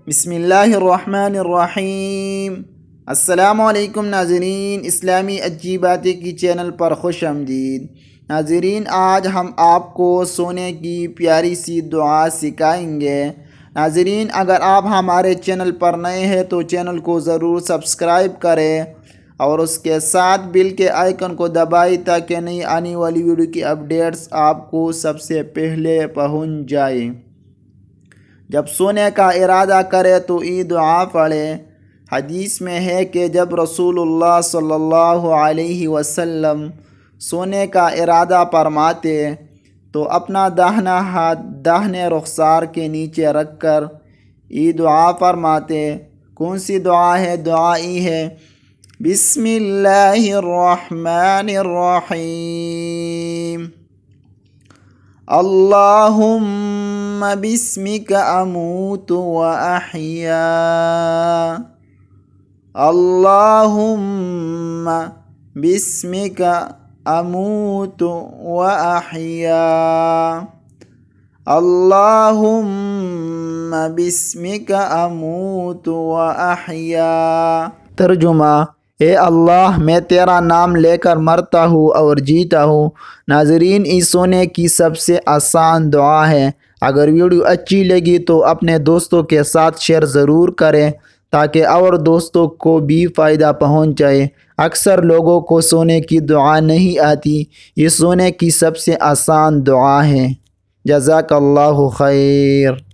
بسم اللہ الرحمن الرحیم۔ السلام علیکم ناظرین، اسلامی اچھی باتیں کی چینل پر خوش آمدید۔ ناظرین، آج ہم آپ کو سونے کی پیاری سی دعا سکھائیں گے۔ ناظرین، اگر آپ ہمارے چینل پر نئے ہیں تو چینل کو ضرور سبسکرائب کریں اور اس کے ساتھ بیل کے آئیکن کو دبائیں تاکہ نئی آنے والی ویڈیو کی اپڈیٹس آپ کو سب سے پہلے پہنچ جائیں۔ جب سونے کا ارادہ کرے تو یہ دعا پڑھے۔ حدیث میں ہے کہ جب رسول اللہ صلی اللہ علیہ وسلم سونے کا ارادہ فرماتے تو اپنا داہنا ہاتھ داہنے رخسار کے نیچے رکھ کر یہ دعا فرماتے۔ کون سی دعا ہے؟ دعا یہ ہے: بسم اللہ الرحمن الرحیم، اللہم بسمک اموت و احیا، اللہم بسمک اموت و احیا، اللہم بسمک اموت و احیا۔ ترجمہ: اے اللہ، میں تیرا نام لے کر مرتا ہوں اور جیتا ہوں۔ ناظرین، اس سونے کی سب سے آسان دعا ہے۔ اگر ویڈیو اچھی لگی تو اپنے دوستوں کے ساتھ شیئر ضرور کریں تاکہ اور دوستوں کو بھی فائدہ پہنچ جائے۔ اکثر لوگوں کو سونے کی دعا نہیں آتی، یہ سونے کی سب سے آسان دعا ہے۔ جزاک اللہ خیر۔